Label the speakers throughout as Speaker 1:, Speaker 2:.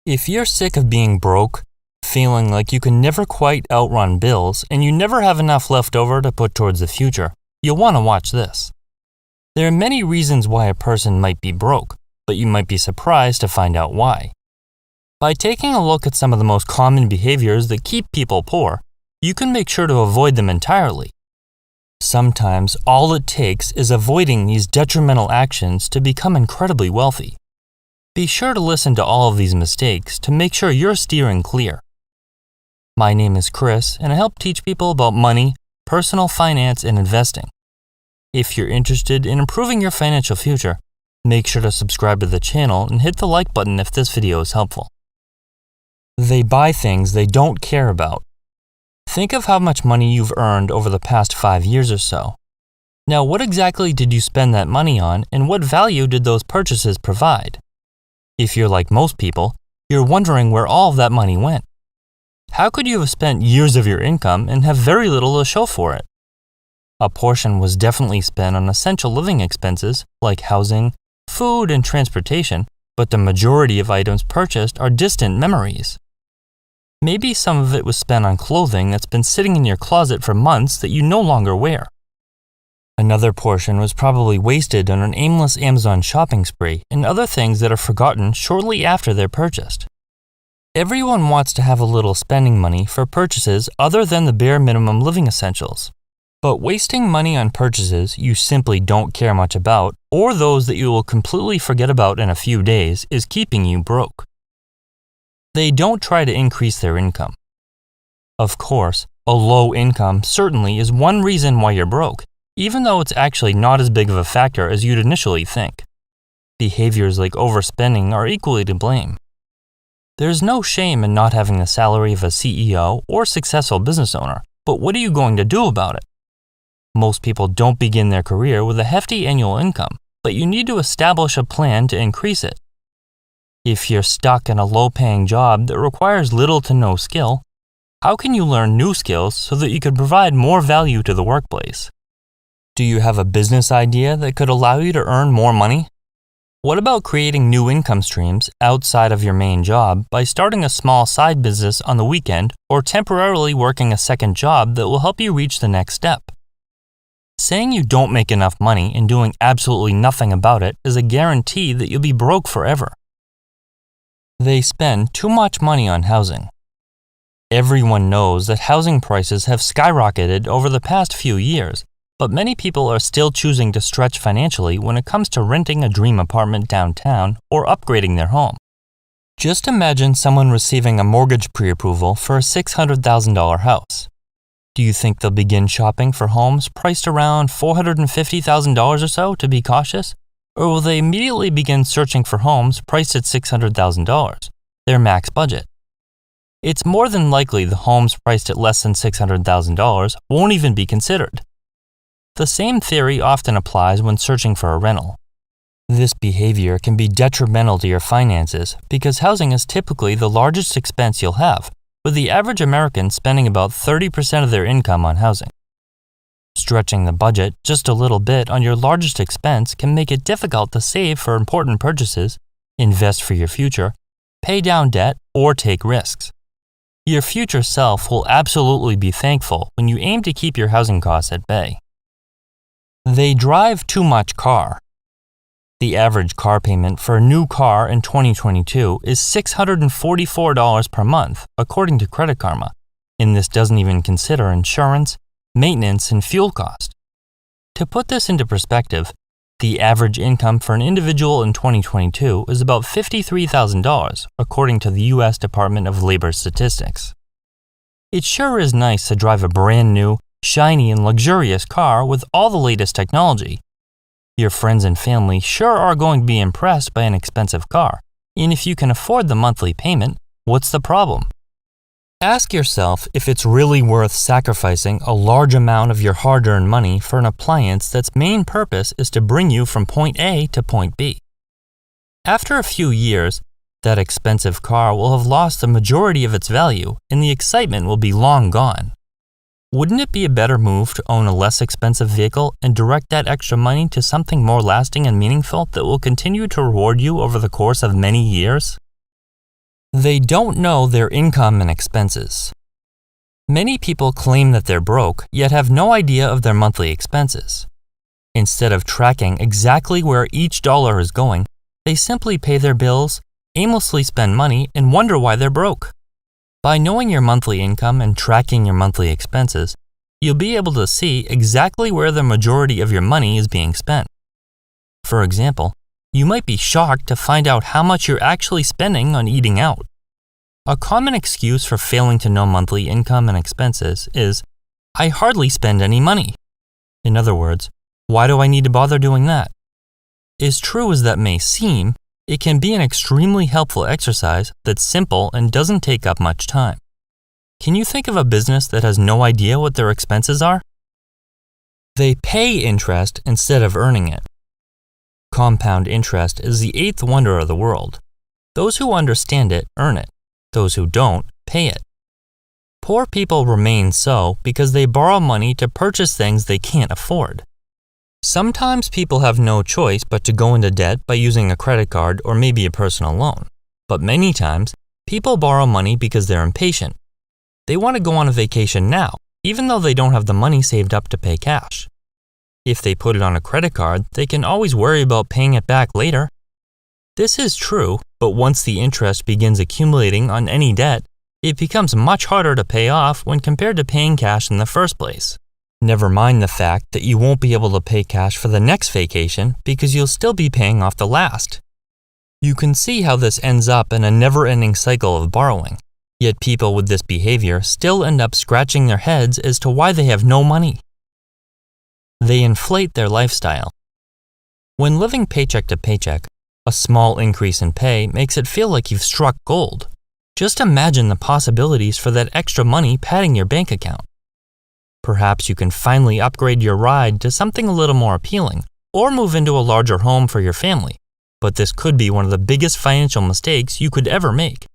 Speaker 1: If you're sick of being broke, feeling like you can never quite outrun bills, and you never have enough left over to put towards the future, you'll want to watch this. There are many reasons why a person might be broke, but you might be surprised to find out why. By taking a look at some of the most common behaviors that keep people poor, you can make sure to avoid them entirely. Sometimes all it takes is avoiding these detrimental actions to become incredibly wealthy. Be sure to listen to all of these mistakes to make sure you're steering clear. My name is Chris, and I help teach people about money, personal finance, and investing. If you're interested in improving your financial future, make sure to subscribe to the channel and hit the like button if this video is helpful. They buy things they don't care about. Think of how much money you've earned over the past 5 years or so. Now, what exactly did you spend that money on, and what value did those purchases provide? If you're like most people, you're wondering where all of that money went. How could you have spent years of your income and have very little to show for it? A portion was definitely spent on essential living expenses like housing, food, and transportation, but the majority of items purchased are distant memories. Maybe some of it was spent on clothing that's been sitting in your closet for months that you no longer wear. Another portion was probably wasted on an aimless Amazon shopping spree and other things that are forgotten shortly after they're purchased. Everyone wants to have a little spending money for purchases other than the bare minimum living essentials. But wasting money on purchases you simply don't care much about, or those that you will completely forget about in a few days, is keeping you broke. They don't try to increase their income. Of course, a low income certainly is one reason why you're broke, even though it's actually not as big of a factor as you'd initially think. Behaviors like overspending are equally to blame. There's no shame in not having the salary of a CEO or successful business owner, but what are you going to do about it? Most people don't begin their career with a hefty annual income, but you need to establish a plan to increase it. If you're stuck in a low-paying job that requires little to no skill, how can you learn new skills so that you can provide more value to the workplace? Do you have a business idea that could allow you to earn more money? What about creating new income streams outside of your main job by starting a small side business on the weekend or temporarily working a second job that will help you reach the next step? Saying you don't make enough money and doing absolutely nothing about it is a guarantee that you'll be broke forever. They spend too much money on housing. Everyone knows that housing prices have skyrocketed over the past few years, but many people are still choosing to stretch financially when it comes to renting a dream apartment downtown or upgrading their home. Just imagine someone receiving a mortgage pre-approval for a $600,000 house. Do you think they'll begin shopping for homes priced around $450,000 or so to be cautious? Or will they immediately begin searching for homes priced at $600,000, their max budget? It's more than likely the homes priced at less than $600,000 won't even be considered. The same theory often applies when searching for a rental. This behavior can be detrimental to your finances because housing is typically the largest expense you'll have, with the average American spending about 30% of their income on housing. Stretching the budget just a little bit on your largest expense can make it difficult to save for important purchases, invest for your future, pay down debt, or take risks. Your future self will absolutely be thankful when you aim to keep your housing costs at bay. They drive too much car. The average car payment for a new car in 2022 is $644 per month, according to Credit Karma, and this doesn't even consider insurance, maintenance, and fuel cost. To put this into perspective, the average income for an individual in 2022 is about $53,000, according to the U.S. Department of Labor Statistics. It sure is nice to drive a brand new, shiny, and luxurious car with all the latest technology. Your friends and family sure are going to be impressed by an expensive car, and if you can afford the monthly payment, what's the problem? Ask yourself if it's really worth sacrificing a large amount of your hard-earned money for an appliance that's main purpose is to bring you from point A to point B. After a few years, that expensive car will have lost the majority of its value and the excitement will be long gone. Wouldn't it be a better move to own a less expensive vehicle and direct that extra money to something more lasting and meaningful that will continue to reward you over the course of many years? They don't know their income and expenses. Many people claim that they're broke, yet have no idea of their monthly expenses. Instead of tracking exactly where each dollar is going, they simply pay their bills, aimlessly spend money, and wonder why they're broke. By knowing your monthly income and tracking your monthly expenses, you'll be able to see exactly where the majority of your money is being spent. For example, you might be shocked to find out how much you're actually spending on eating out. A common excuse for failing to know monthly income and expenses is, "I hardly spend any money." In other words, why do I need to bother doing that? As true as that may seem, it can be an extremely helpful exercise that's simple and doesn't take up much time. Can you think of a business that has no idea what their expenses are? They pay interest instead of earning it. Compound interest is the eighth wonder of the world. Those who understand it earn it. Those who don't pay it. Poor people remain so because they borrow money to purchase things they can't afford. Sometimes people have no choice but to go into debt by using a credit card or maybe a personal loan. But many times, people borrow money because they're impatient. They want to go on a vacation now, even though they don't have the money saved up to pay cash. If they put it on a credit card, they can always worry about paying it back later. This is true, but once the interest begins accumulating on any debt, it becomes much harder to pay off when compared to paying cash in the first place. Never mind the fact that you won't be able to pay cash for the next vacation because you'll still be paying off the last. You can see how this ends up in a never-ending cycle of borrowing, yet people with this behavior still end up scratching their heads as to why they have no money. They inflate their lifestyle. When living paycheck to paycheck, a small increase in pay makes it feel like you've struck gold. Just imagine the possibilities for that extra money padding your bank account. Perhaps you can finally upgrade your ride to something a little more appealing, or move into a larger home for your family, but this could be one of the biggest financial mistakes you could ever make.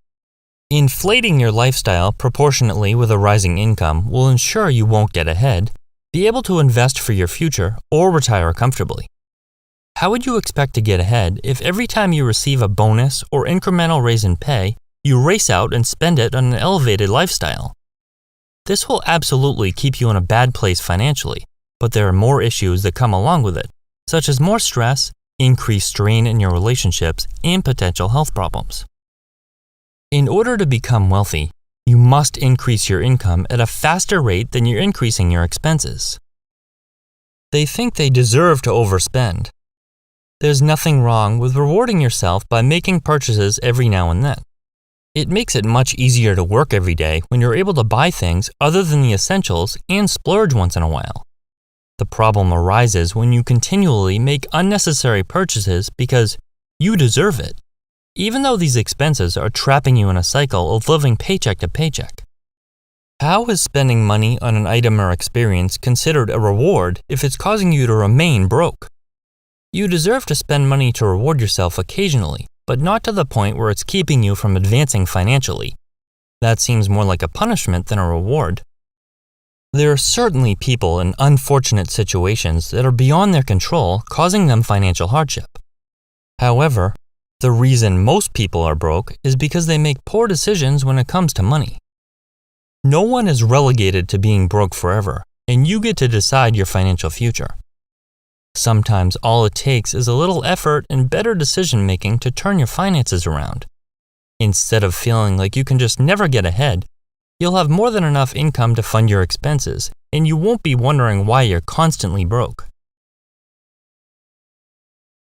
Speaker 1: Inflating your lifestyle proportionately with a rising income will ensure you won't get ahead, be able to invest for your future, or retire comfortably. How would you expect to get ahead if every time you receive a bonus or incremental raise in pay, you race out and spend it on an elevated lifestyle? This will absolutely keep you in a bad place financially, but there are more issues that come along with it, such as more stress, increased strain in your relationships, and potential health problems. In order to become wealthy, you must increase your income at a faster rate than you're increasing your expenses. They think they deserve to overspend. There's nothing wrong with rewarding yourself by making purchases every now and then. It makes it much easier to work every day when you're able to buy things other than the essentials and splurge once in a while. The problem arises when you continually make unnecessary purchases because you deserve it, even though these expenses are trapping you in a cycle of living paycheck to paycheck. How is spending money on an item or experience considered a reward if it's causing you to remain broke? You deserve to spend money to reward yourself occasionally, but not to the point where it's keeping you from advancing financially. That seems more like a punishment than a reward. There are certainly people in unfortunate situations that are beyond their control, causing them financial hardship. However, the reason most people are broke is because they make poor decisions when it comes to money. No one is relegated to being broke forever, and you get to decide your financial future. Sometimes all it takes is a little effort and better decision-making to turn your finances around. Instead of feeling like you can just never get ahead, you'll have more than enough income to fund your expenses, and you won't be wondering why you're constantly broke.